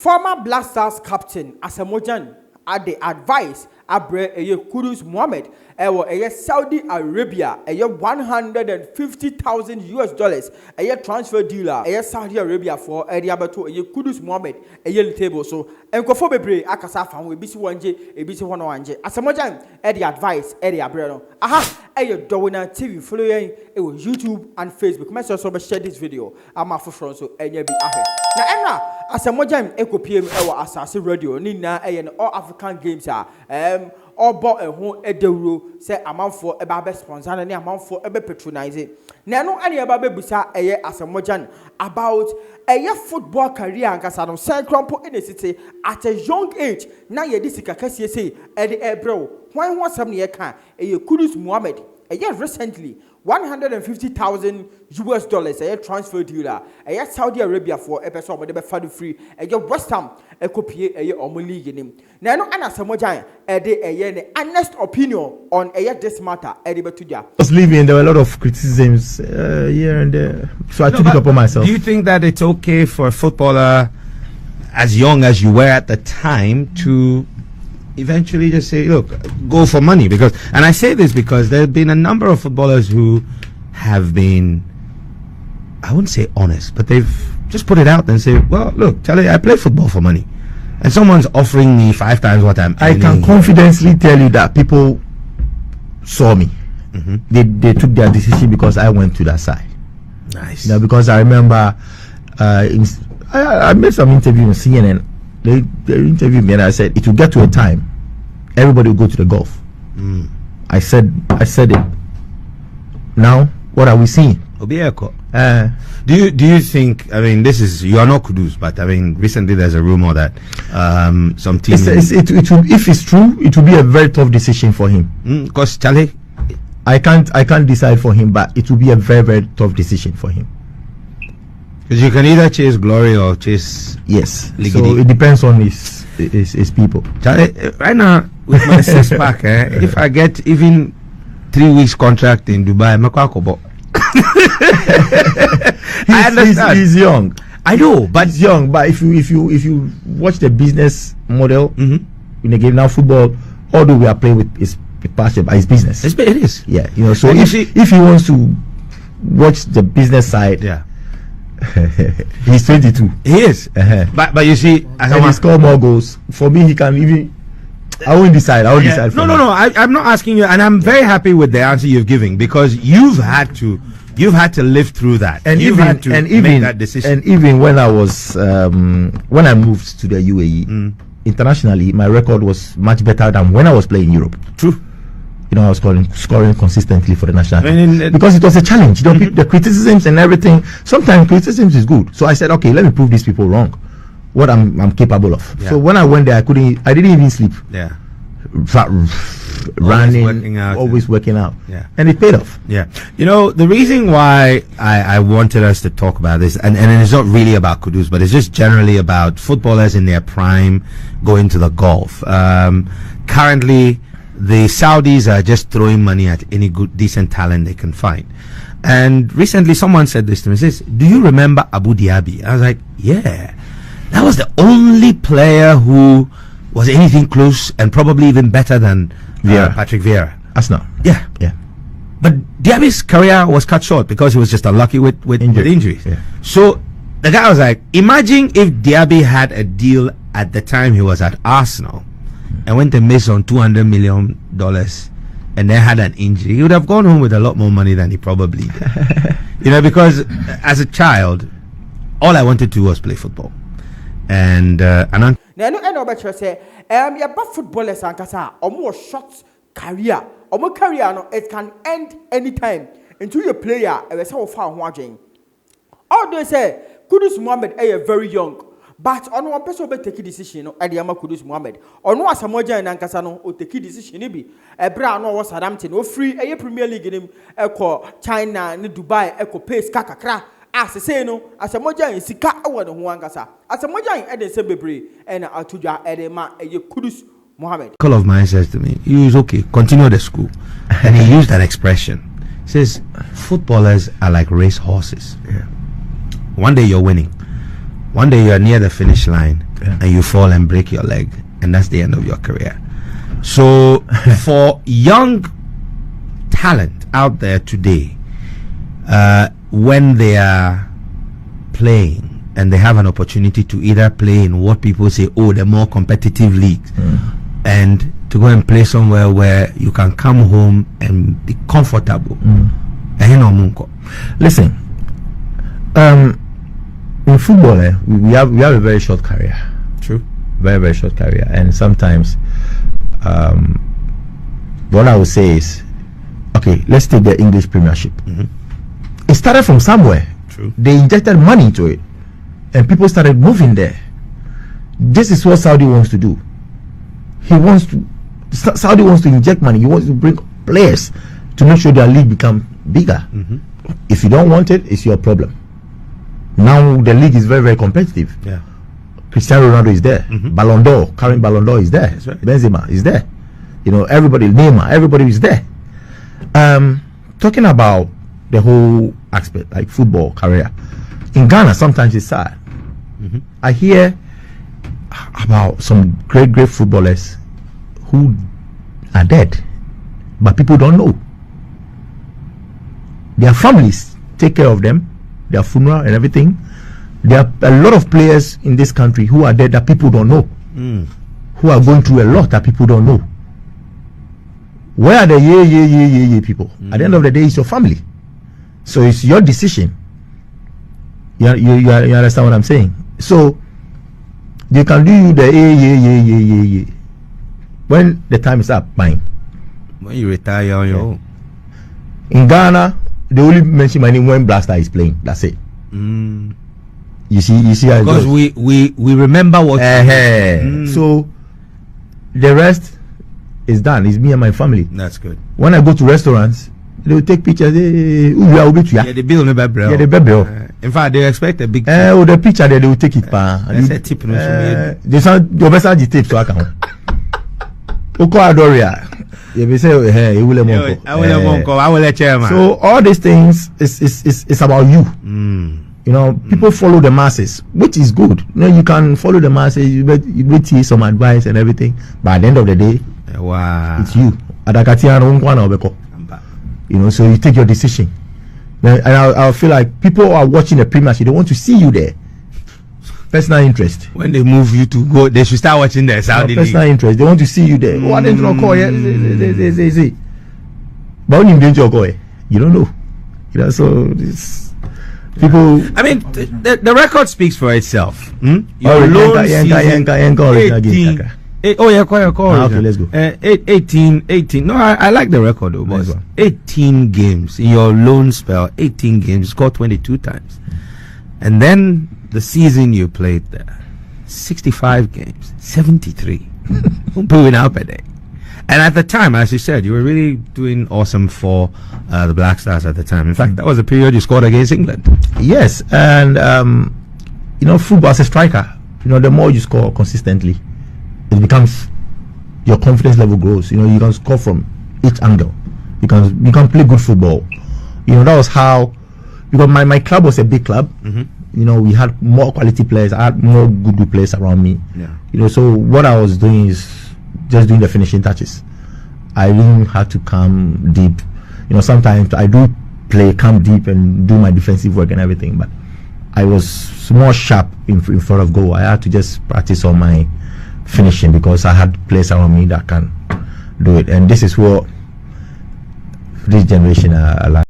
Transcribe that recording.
Former Black Stars captain Asamoah had the advice abre Kudus Mohammed Saudi Arabia $150,000 transfer dealer Saudi Arabia for Ediabato Kudus Mohammed table so enkofo bebre akasa fa ho ebisi wanje ebisi hono wanje Asamoah the advice abre no aha Dowona TV follow yen YouTube and Facebook make sure so share this video ama for so enya bi ahwe na enra Asamoah ekopiem Asase radio ni na all African games obo ehun edewuro say amanfo eba be sponsor na amanfo ebe patronize na no ane eba be busa Asamoah about football career ankasa no say krompo in the city at a young age na ye disika kase say e de ebrew hwan ho asam ne ye ka Kudus Mohammed recently $150,000 transfer dealer Saudi Arabia for episode de be fadu free West Ham ekopie omo league nim na no ana Asamoah the honest opinion on this matter I was leaving, there were a lot of criticisms here and there, so I took it upon myself. Do you think that it's okay for a footballer as young as you were at the time to eventually just say, look, go for money? Because, and I say this because there have been a number of footballers who have been, I wouldn't say honest, but they've just put it out and say, well, look, Charlie, I play football for money, and someone's offering me 5 times what I'm earning. I can confidently tell you that people saw me. They took their decision because I went to that side. Nice. You know, because I remember I made some interview on CNN. They interviewed me and I said it will get to a time everybody will go to the golf. I said it. Now what are we seeing? Obieko. Do you think, I mean, this is, you are not Kudus, but I mean, recently there's a rumor that some team it will, if it's true, it will be a very tough decision for him. Because Charlie, I can't decide for him, but it will be a very, very tough decision for him. Because you can either chase glory or chase Ligidi. So it depends on his people. Charlie, right now with my 6-pack, if I get even 3 weeks contract in Dubai, I understand. He's young. I know, but he's young. But if you watch the business model in the game now, football, although we are playing with his passion, but his business. It is. Yeah, you know. So if he wants to watch the business side, he's 22. He is. But you see, and he score more goals. For me, he can even. I won't decide. I won't decide. No. I'm not asking you, and I'm very happy with the answer you've given, because you've had to live through that, and you've had to make that decision. And even when I was when I moved to the UAE, internationally, my record was much better than when I was playing in Europe. True. You know, I was scoring consistently for the national team because it was a challenge. You know, the criticisms and everything. Sometimes criticisms is good. So I said, okay, let me prove these people wrong. What I'm capable of. So when I went there, I didn't even sleep. Running, always working out. And it paid off. You know, the reason why I wanted us to talk about this, and it's not really about Kudus, but it's just generally about footballers in their prime going to the golf. Currently, the Saudis are just throwing money at any good, decent talent they can find. And recently someone said this to me, says, do you remember Abu Dhabi? I was like, yeah. That was the only player who was anything close and probably even better than Patrick Vieira. Arsenal. Yeah. But Diaby's career was cut short because he was just unlucky with injuries. So the guy was like, imagine if Diaby had a deal at the time he was at Arsenal and went and missed on $200 million and then had an injury. He would have gone home with a lot more money than he probably did. You know, because as a child, all I wanted to do was play football. And now no better say your footballers ankasa omo short career no, it can end anytime until your player e say ofa ho adwen. All they say Kudus Mohammed very young, but on one person be take decision no e ma Kudus Mohammed ono Asamoah ankasa no o take decision bi ebra no wo Southampton o free Premier League nim ekọ China ne Dubai ekọ pace kakakra. As I say no, Asamoah is sika ewo ne ho ankasa. Asamoah dey say bebre and atudwa edema Kudus Mohammed. A call of mine says to me, he was okay, continue the school. And he used that expression. He says, footballers are like race horses. One day you're winning. One day you're near the finish line. and you fall and break your leg, and that's the end of your career. So for young talent out there today, when they are playing and they have an opportunity to either play in what people say, the more competitive leagues, and to go and play somewhere where you can come home and be comfortable. Listen, in football, we have a very short career. True. Very, very short career. And sometimes what I would say is, okay, let's take the English Premiership. It started from somewhere. True. They injected money into it, and people started moving there. This is what Saudi wants to do. Saudi wants to inject money. He wants to bring players to make sure their league become bigger. If you don't want it, it's your problem. Now the league is very, very competitive. Yeah. Cristiano Ronaldo is there. Ballon d'Or, current Ballon d'Or is there. That's right. Benzema is there. Everybody, Neymar, everybody is there. Talking about the whole aspect, like football career in Ghana, sometimes it's sad. I hear about some great footballers who are dead, but people don't know. Their families take care of them, their funeral and everything. There are a lot of players in this country who are dead that people don't know, who are going through a lot that people don't know. Where are the people? At the end of the day, it's your family. So it's your decision. You understand what I'm saying? So they can do the when the time is up, fine. When you retire on your own. In Ghana, they only mention my name when Blaster is playing. That's it. You see how because we remember what so the rest is done. It's me and my family. That's good. When I go to restaurants, they will take pictures. Yeah, the bill never bro. Yeah, the bill. In fact, they expect a big the picture there, they will take it. That's a tip. They sound the best the tape so I can. Oko Adoria. You will say, hey, you will I will let you. So all these things is about you. People follow the masses, which is good. You can follow the masses. You will see some advice and everything, but at the end of the day, it's you. So you take your decision. And I feel like people who are watching the Premiership, they want to see you there. Personal interest. When they move you to go, they should start watching the Saudi league. Personal interest. They want to see you there. Why didn't you call? But when you didn't call, you don't know. So this people. I mean, the record speaks for itself. Your loan season. Okay, let's go. 18. No, I like the record though, boss. 18 games in your loan spell. 18 games, scored 22 times, and then the season you played there, 65 games, 73. Pulling out per day. And at the time, as you said, you were really doing awesome for the Black Stars at the time. In fact, that was a period you scored against England. Yes, and football as a striker, the more you score consistently, it becomes, your confidence level grows. You can score from each angle. You can play good football. That was how, because my club was a big club. We had more quality players. I had more good players around me. So what I was doing is just doing the finishing touches. I didn't have to come deep. Sometimes I do come deep and do my defensive work and everything, but I was more sharp in front of goal. I had to just practice on my finishing because I had players around me that can do it. And this is what this generation are like.